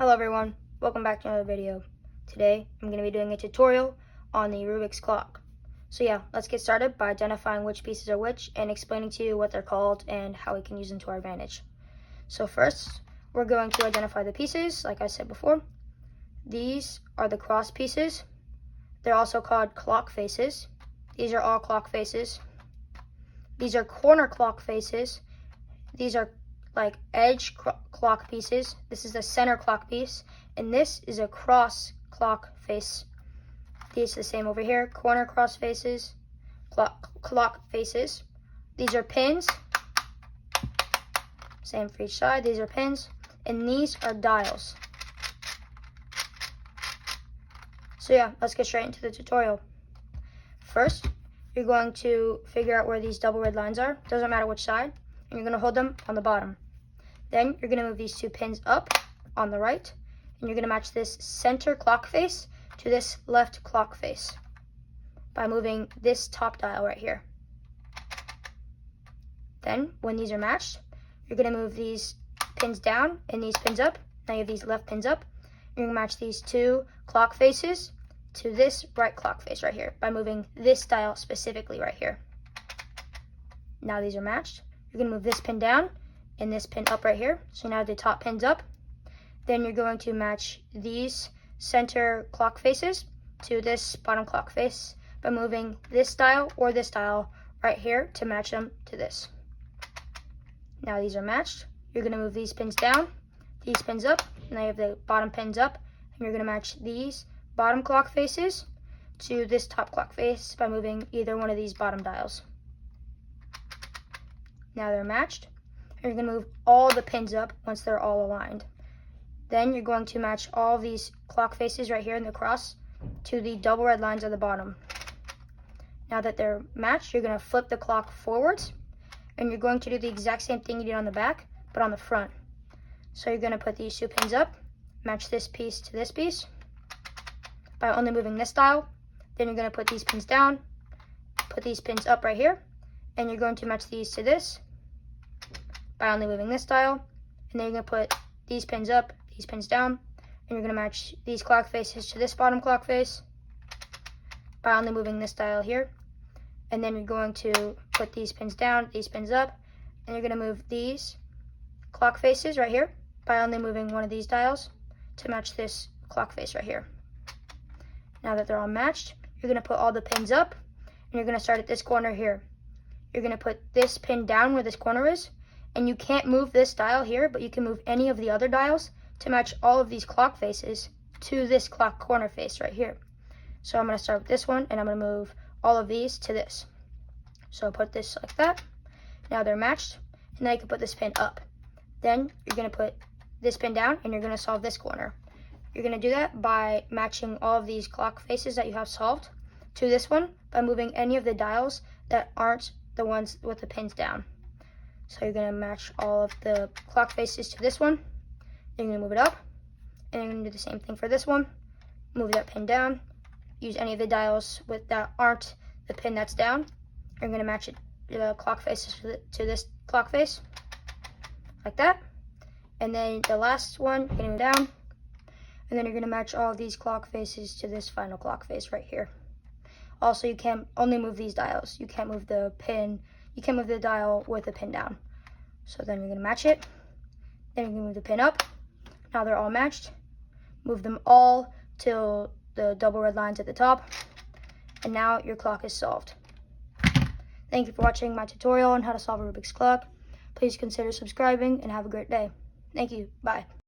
Hello everyone, welcome back to another video. Today I'm going to be doing a tutorial on the Rubik's clock. So yeah, let's get started by identifying which pieces are which and explaining to you what they're called and how we can use them to our advantage. So first, we're going to identify the pieces, like I said before. These are the cross pieces. They're also called clock faces. These are all clock faces. These are corner clock faces. These are like edge clock pieces. This is the center clock piece, and this is a cross clock face. These are the same over here, corner cross faces, clock faces. These are pins, same for each side. These are pins, and these are dials. So yeah, let's get straight into the tutorial. First, you're going to figure out where these double red lines are. Doesn't matter which side, and you're going to hold them on the bottom. Then you're going to move these two pins up on the right, and you're going to match this center clock face to this left clock face by moving this top dial right here. Then, when these are matched, you're going to move these pins down and these pins up. Now you have these left pins up. You're going to match these two clock faces to this right clock face right here by moving this dial specifically right here. Now these are matched. You're going to move this pin down and this pin up right here. So now the top pin's up. Then you're going to match these center clock faces to this bottom clock face by moving this dial or this dial right here to match them to this. Now these are matched. You're going to move these pins down, these pins up, and now you have the bottom pins up, and you're going to match these bottom clock faces to this top clock face by moving either one of these bottom dials. Now they're matched. You're going to move all the pins up once they're all aligned. Then you're going to match all these clock faces right here in the cross to the double red lines at the bottom. Now that they're matched, you're going to flip the clock forwards, and you're going to do the exact same thing you did on the back, but on the front. So you're going to put these two pins up, match this piece to this piece by only moving this dial. Then you're going to put these pins down, put these pins up right here, and you're going to match these to this by only moving this dial. And then you're going to put these pins up, these pins down, and you're going to match these clock faces to this bottom clock face by only moving this dial here. And then you're going to put these pins down, these pins up, and you're going to move these clock faces right here by only moving one of these dials to match this clock face right here. Now that they're all matched, you're going to put all the pins up, and you're going to start at this corner here. You're going to put this pin down where this corner is, and you can't move this dial here, but you can move any of the other dials to match all of these clock faces to this clock corner face right here. So I'm going to start with this one, and I'm going to move all of these to this. So put this like that. Now they're matched, and now you can put this pin up. Then you're going to put this pin down, and you're going to solve this corner. You're going to do that by matching all of these clock faces that you have solved to this one by moving any of the dials that aren't the ones with the pins down. So you're going to match all of the clock faces to this one. Then you're going to move it up, and you're going to do the same thing for this one. Move that pin down. Use any of the dials that aren't the pin that's down. You're going to match it, the clock faces to this clock face, like that. And then the last one, you're going to move down, and then you're going to match all of these clock faces to this final clock face right here. Also, you can only move these dials. You can't move the pin. You can't move the dial with the pin down. So then you're going to match it. Then you're going to move the pin up. Now they're all matched. Move them all till the double red lines at the top. And now your clock is solved. Thank you for watching my tutorial on how to solve a Rubik's clock. Please consider subscribing and have a great day. Thank you. Bye.